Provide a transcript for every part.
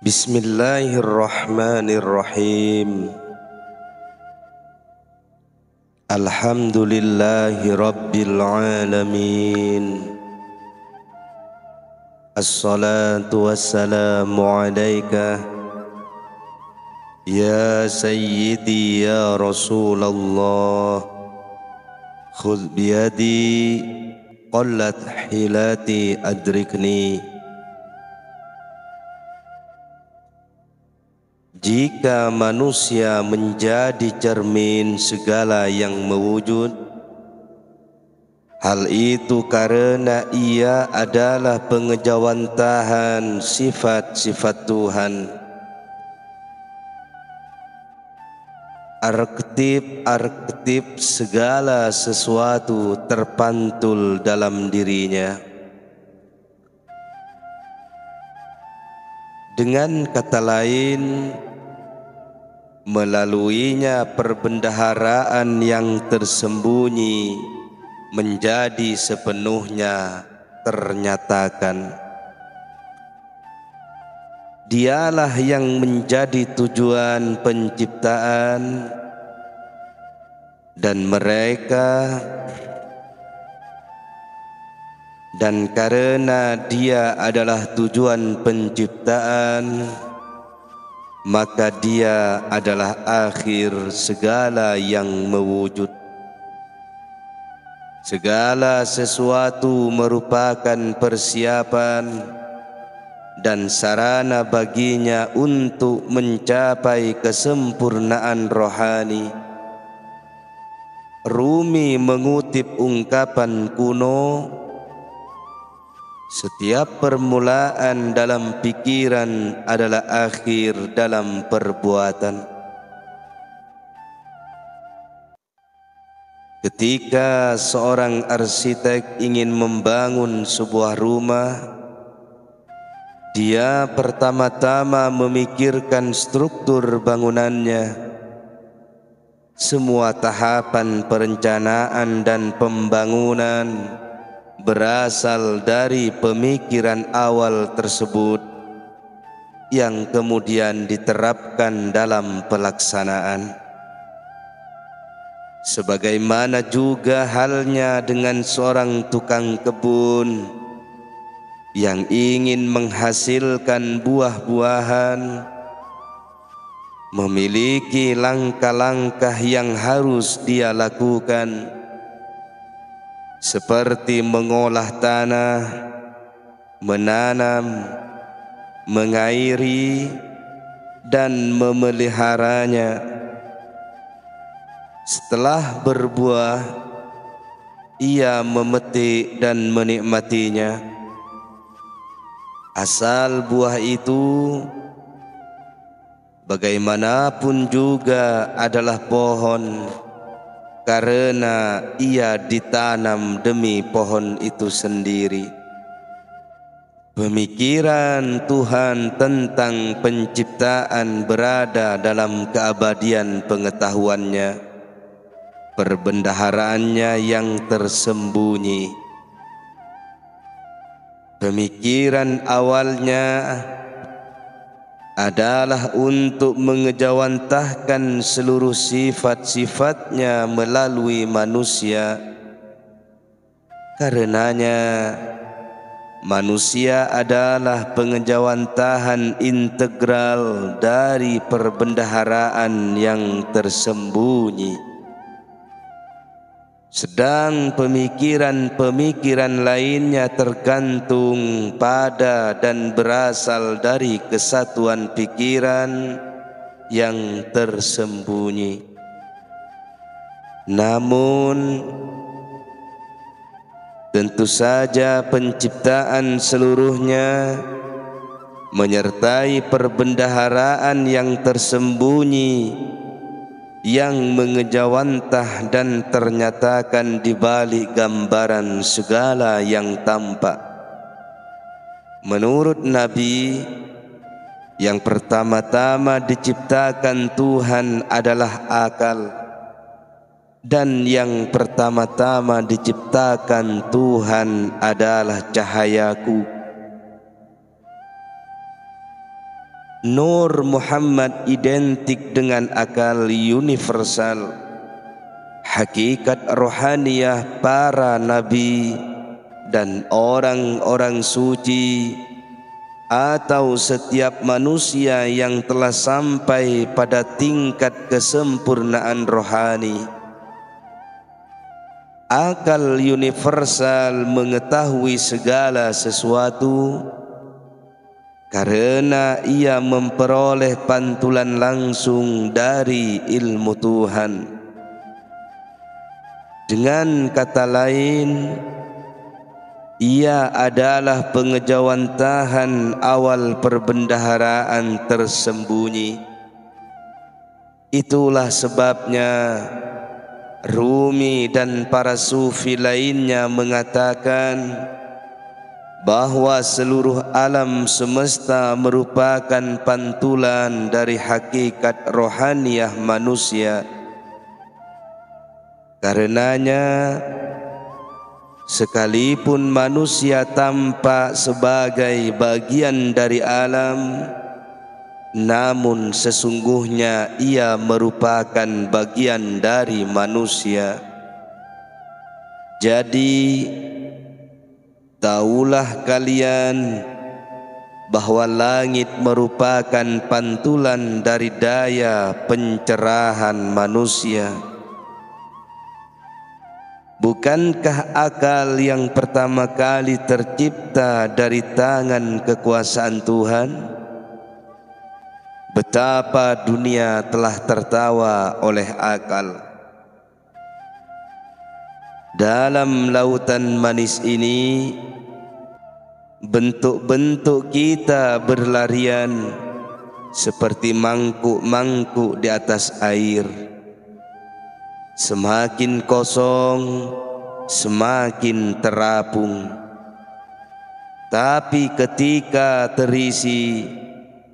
Bismillahirrahmanirrahim. Alhamdulillahi rabbil alamin. Assalatu wassalamu alaika ya sayyidi ya Rasulullah. Khudh biyadi qallat hilati adrikni. Jika manusia menjadi cermin segala yang mewujud, hal itu karena ia adalah pengejawantahan sifat-sifat Tuhan. Arketip segala sesuatu terpantul dalam dirinya. Dengan kata lain, melaluinya perbendaharaan yang tersembunyi menjadi sepenuhnya ternyatakan. Dialah yang menjadi tujuan penciptaan, dan karena dia adalah tujuan penciptaan, maka dia adalah akhir segala yang mewujud. Segala sesuatu merupakan persiapan dan sarana baginya untuk mencapai kesempurnaan rohani. Rumi mengutip ungkapan kuno, setiap permulaan dalam pikiran adalah akhir dalam perbuatan. Ketika seorang arsitek ingin membangun sebuah rumah, dia pertama-tama memikirkan struktur bangunannya. Semua tahapan perencanaan dan pembangunan berasal dari pemikiran awal tersebut yang kemudian diterapkan dalam pelaksanaan. Sebagaimana juga halnya dengan seorang tukang kebun yang ingin menghasilkan buah-buahan, memiliki langkah-langkah yang harus dia lakukan, seperti mengolah tanah, menanam, mengairi, dan memeliharanya. Setelah berbuah, ia memetik dan menikmatinya. Asal buah itu bagaimanapun juga adalah pohon, karena ia ditanam demi pohon itu sendiri. Pemikiran Tuhan tentang penciptaan berada dalam keabadian pengetahuannya, perbendaharaannya yang tersembunyi. Pemikiran awalnya adalah untuk mengejawantahkan seluruh sifat-sifatnya melalui manusia. Karenanya manusia adalah pengejawantahan integral dari perbendaharaan yang tersembunyi. Sedang pemikiran-pemikiran lainnya tergantung pada dan berasal dari kesatuan pikiran yang tersembunyi. Namun, tentu saja penciptaan seluruhnya menyertai perbendaharaan yang tersembunyi, yang mengejawantah dan ternyatakan di balik gambaran segala yang tampak. Menurut Nabi, yang pertama-tama diciptakan Tuhan adalah akal, dan yang pertama-tama diciptakan Tuhan adalah cahayaku. Nur Muhammad identik dengan akal universal, hakikat rohaniyah para nabi dan orang-orang suci, atau setiap manusia yang telah sampai pada tingkat kesempurnaan rohani. Akal universal mengetahui segala sesuatu karena ia memperoleh pantulan langsung dari ilmu Tuhan. Dengan kata lain, ia adalah pengejawantahan awal perbendaharaan tersembunyi. Itulah sebabnya Rumi dan para sufi lainnya mengatakan bahwa seluruh alam semesta merupakan pantulan dari hakikat rohaniyah manusia. Karenanya, sekalipun manusia tampak sebagai bagian dari alam, namun sesungguhnya ia merupakan bagian dari manusia. Jadi, taulah kalian bahwa langit merupakan pantulan dari daya pencerahan manusia. Bukankah akal yang pertama kali tercipta dari tangan kekuasaan Tuhan? Betapa dunia telah tertawa oleh akal. Dalam lautan manis ini, bentuk-bentuk kita berlarian seperti mangkuk-mangkuk di atas air. Semakin kosong, semakin terapung. Tapi ketika terisi,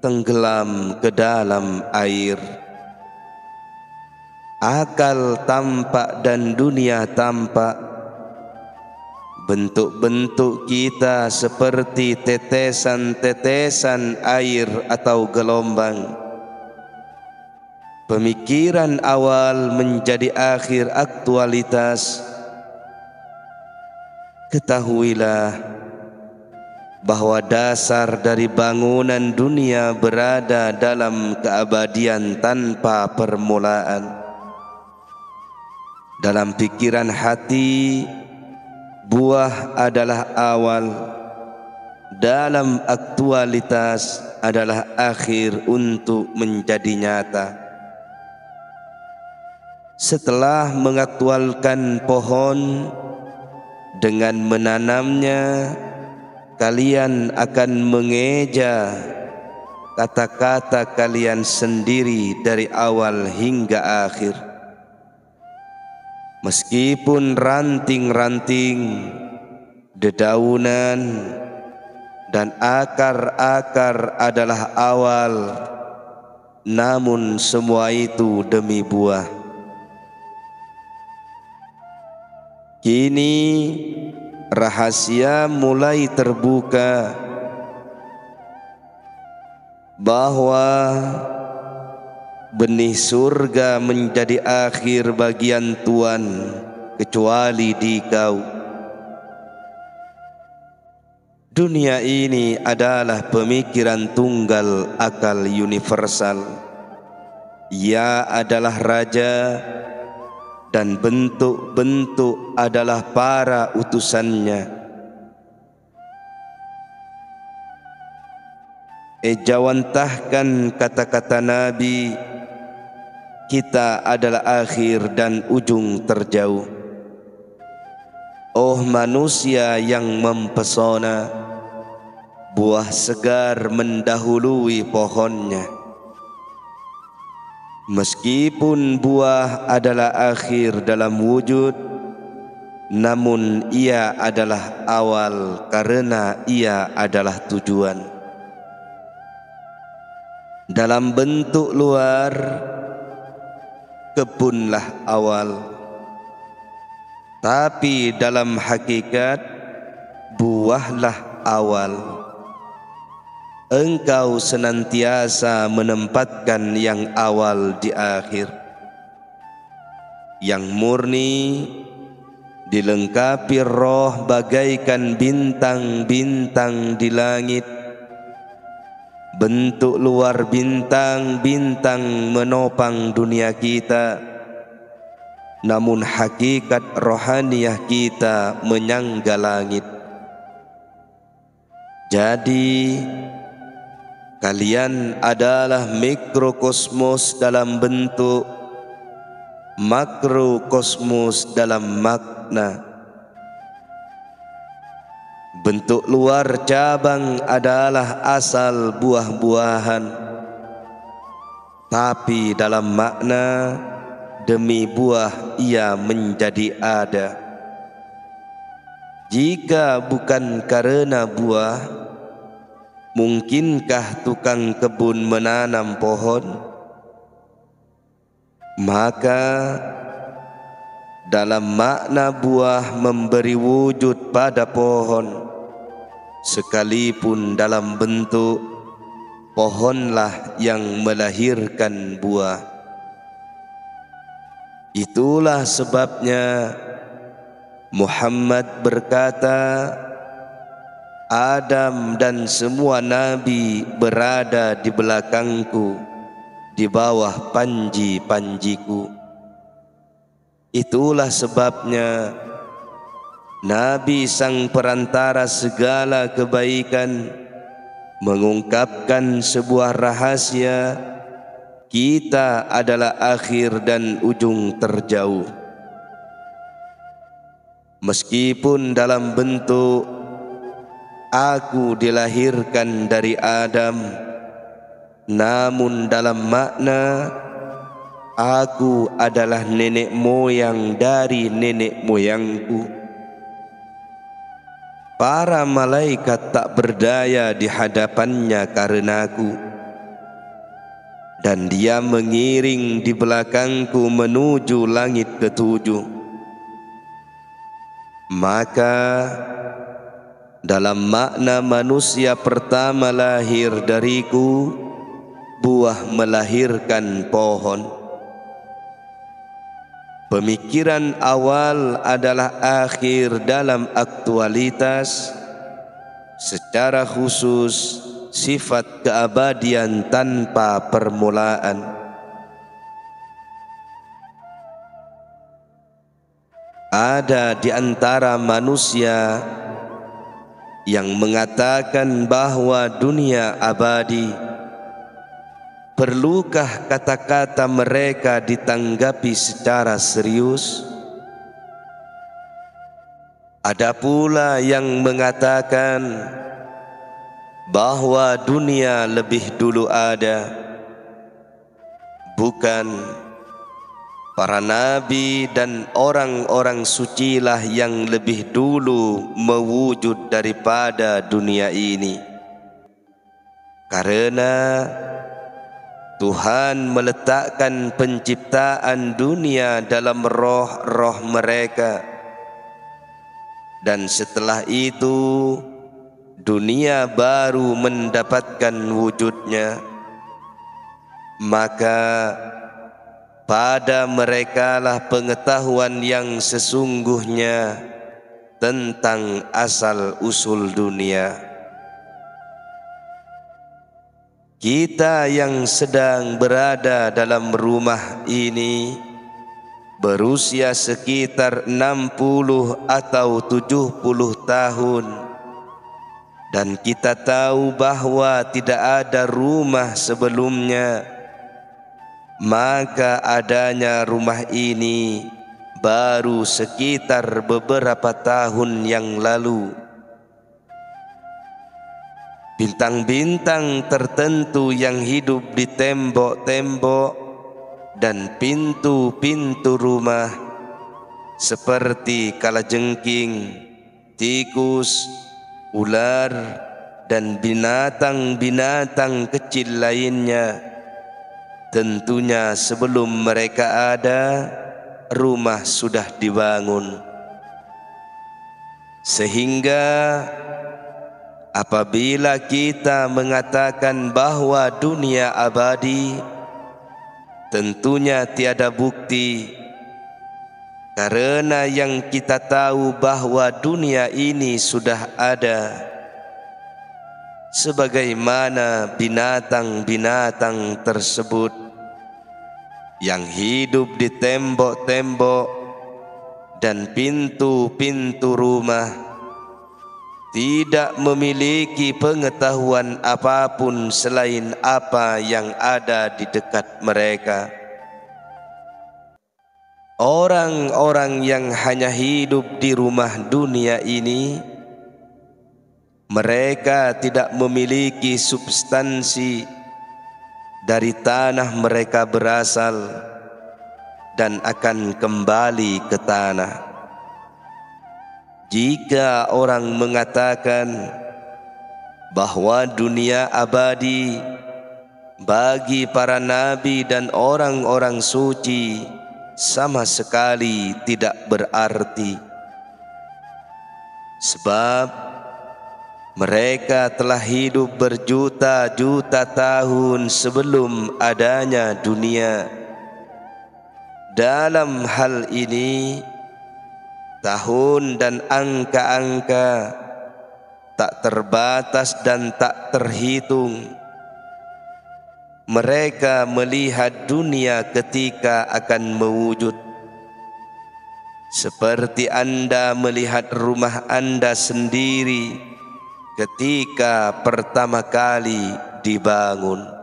tenggelam ke dalam air. Akal tampak dan dunia tampak. Bentuk-bentuk kita seperti tetesan-tetesan air atau gelombang. Pemikiran awal menjadi akhir aktualitas. Ketahuilah bahwa dasar dari bangunan dunia berada dalam keabadian tanpa permulaan. Dalam pikiran hati, buah adalah awal. Dalam aktualitas adalah akhir untuk menjadi nyata. Setelah mengaktualkan pohon dengan menanamnya, kalian akan mengeja kata-kata kalian sendiri dari awal hingga akhir. Meskipun ranting-ranting, dedaunan, dan akar-akar adalah awal, namun semua itu demi buah. Kini rahasia mulai terbuka bahwa benih surga menjadi akhir bagian Tuhan kecuali di kau. Dunia ini adalah pemikiran tunggal akal universal. Ia adalah raja dan bentuk-bentuk adalah para utusannya. Ejawantahkan kata-kata Nabi, kita adalah akhir dan ujung terjauh. Oh manusia yang mempesona, buah segar mendahului pohonnya. Meskipun buah adalah akhir dalam wujud, namun ia adalah awal karena ia adalah tujuan. Dalam bentuk luar, kebunlah awal, tapi dalam hakikat buahlah awal. Engkau senantiasa menempatkan yang awal di akhir, yang murni dilengkapi roh bagaikan bintang-bintang di langit. Bentuk luar bintang-bintang menopang dunia kita, namun hakikat rohaniah kita menyangga langit. Jadi kalian adalah mikrokosmos dalam bentuk, makrokosmos dalam makna. Bentuk luar cabang adalah asal buah-buahan, tapi dalam makna demi buah ia menjadi ada. Jika bukan karena buah, mungkinkah tukang kebun menanam pohon? Maka dalam makna buah memberi wujud pada pohon, sekalipun dalam bentuk pohonlah yang melahirkan buah. Itulah sebabnya Muhammad berkata, Adam dan semua nabi berada di belakangku, di bawah panji-panjiku. Itulah sebabnya Nabi sang perantara segala kebaikan mengungkapkan sebuah rahasia, kita adalah akhir dan ujung terjauh. Meskipun dalam bentuk aku dilahirkan dari Adam, namun dalam makna aku adalah nenek moyang dari nenek moyangku. Para malaikat tak berdaya di hadapannya karenaku, dan dia mengiring di belakangku menuju langit ketujuh. Maka dalam makna manusia pertama lahir dariku, buah melahirkan pohon. Pemikiran awal adalah akhir dalam aktualitas, secara khusus sifat keabadian tanpa permulaan. Ada di antara manusia yang mengatakan bahwa dunia abadi. Perlukah kata-kata mereka ditanggapi secara serius? Ada pula yang mengatakan bahwa dunia lebih dulu ada. Bukan, para nabi dan orang-orang sucilah yang lebih dulu mewujud daripada dunia ini. Karena Tuhan meletakkan penciptaan dunia dalam roh-roh mereka, dan setelah itu dunia baru mendapatkan wujudnya. Maka pada merekalah pengetahuan yang sesungguhnya tentang asal-usul dunia. Kita yang sedang berada dalam rumah ini berusia sekitar 60 atau 70 tahun, dan kita tahu bahwa tidak ada rumah sebelumnya. Maka adanya rumah ini baru sekitar beberapa tahun yang lalu. Bintang-bintang tertentu yang hidup di tembok-tembok dan pintu-pintu rumah, seperti kalajengking, tikus, ular, dan binatang-binatang kecil lainnya, tentunya sebelum mereka ada, rumah sudah dibangun. Sehingga apabila kita mengatakan bahwa dunia abadi, tentunya tiada bukti, karena yang kita tahu bahwa dunia ini sudah ada, sebagaimana binatang-binatang tersebut yang hidup di tembok-tembok dan pintu-pintu rumah, tidak memiliki pengetahuan apapun selain apa yang ada di dekat mereka. Orang-orang yang hanya hidup di rumah dunia ini, mereka tidak memiliki substansi dari tanah mereka berasal dan akan kembali ke tanah. Jika orang mengatakan bahwa dunia abadi bagi para nabi dan orang-orang suci, sama sekali tidak berarti, sebab mereka telah hidup berjuta-juta tahun sebelum adanya dunia. Dalam hal ini, tahun dan angka-angka tak terbatas dan tak terhitung. Mereka melihat dunia ketika akan mewujud, seperti Anda melihat rumah Anda sendiri ketika pertama kali dibangun.